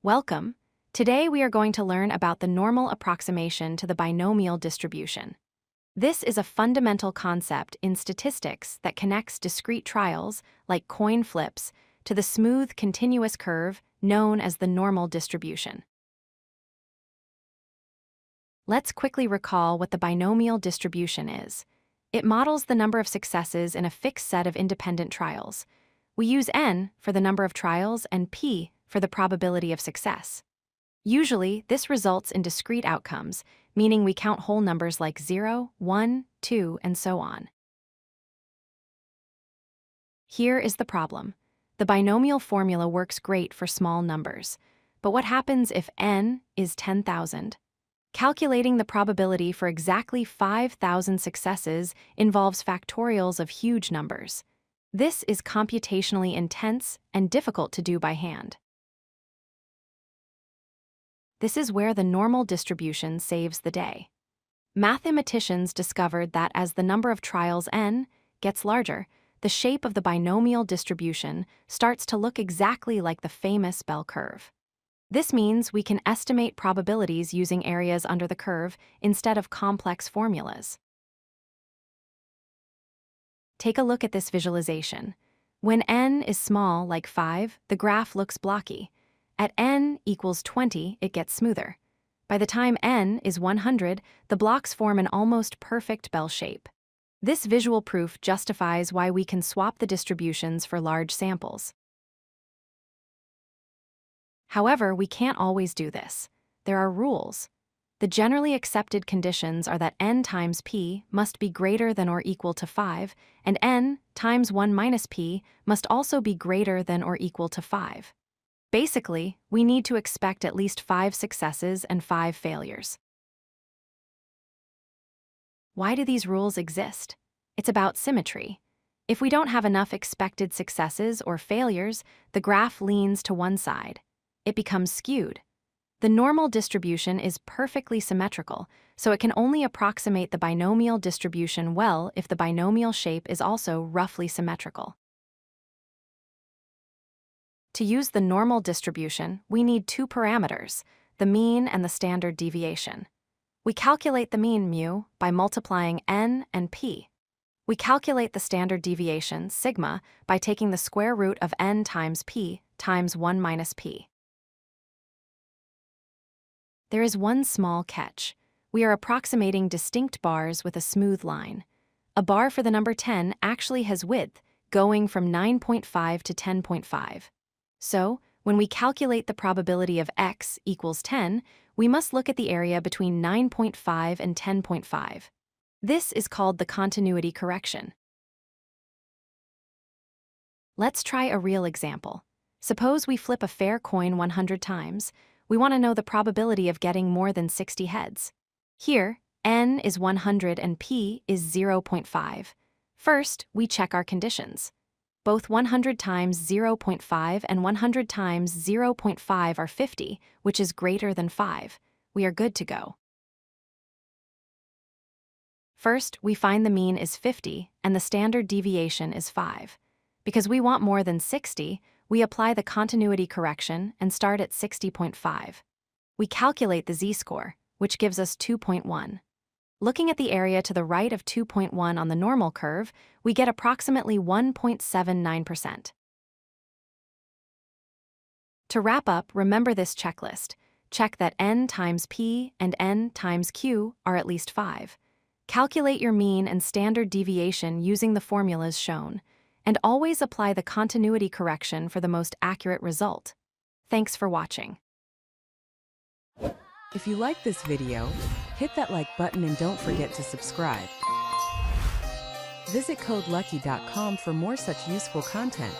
Welcome. Today we are going to learn about the normal approximation to the binomial distribution. This is a fundamental concept in statistics that connects discrete trials, like coin flips, to the smooth, continuous curve known as the normal distribution. Let's quickly recall what the binomial distribution is. It models the number of successes in a fixed set of independent trials. We use n for the number of trials and p for the probability of success. Usually, this results in discrete outcomes, meaning we count whole numbers like 0, 1, 2, and so on. Here is the problem. The binomial formula works great for small numbers. But what happens if n is 10,000? Calculating the probability for exactly 5,000 successes involves factorials of huge numbers. This is computationally intense and difficult to do by hand. This is where the normal distribution saves the day. Mathematicians discovered that as the number of trials n gets larger, the shape of the binomial distribution starts to look exactly like the famous bell curve. This means we can estimate probabilities using areas under the curve instead of complex formulas. Take a look at this visualization. When n is small, like 5, the graph looks blocky. At n equals 20, it gets smoother. By the time n is 100, the blocks form an almost perfect bell shape. This visual proof justifies why we can swap the distributions for large samples. However, we can't always do this. There are rules. The generally accepted conditions are that n times p must be greater than or equal to 5, and n times 1 minus p must also be greater than or equal to 5. Basically, we need to expect at least 5 successes and 5 failures. Why do these rules exist? It's about symmetry. If we don't have enough expected successes or failures, the graph leans to one side. It becomes skewed. The normal distribution is perfectly symmetrical, so it can only approximate the binomial distribution well if the binomial shape is also roughly symmetrical. To use the normal distribution, we need two parameters, the mean and the standard deviation. We calculate the mean mu by multiplying n and p. We calculate the standard deviation, sigma, by taking the square root of n times p times 1 minus p. There is one small catch. We are approximating distinct bars with a smooth line. A bar for the number 10 actually has width, going from 9.5 to 10.5. So, when we calculate the probability of x equals 10, we must look at the area between 9.5 and 10.5. This is called the continuity correction. Let's try a real example. Suppose we flip a fair coin 100 times. We want to know the probability of getting more than 60 heads. Here, n is 100 and p is 0.5. First, we check our conditions. Both 100 times 0.5 and 100 times 0.5 are 50, which is greater than 5. We are good to go. First, we find the mean is 50 and the standard deviation is 5. Because we want more than 60, we apply the continuity correction and start at 60.5. We calculate the z-score, which gives us 2.1. Looking at the area to the right of 2.1 on the normal curve, we get approximately 1.79%. To wrap up, remember this checklist. Check that n times p and n times q are at least 5. Calculate your mean and standard deviation using the formulas shown, and always apply the continuity correction for the most accurate result. Thanks for watching. If you like this video, hit that like button and don't forget to subscribe. Visit codelucky.com for more such useful content.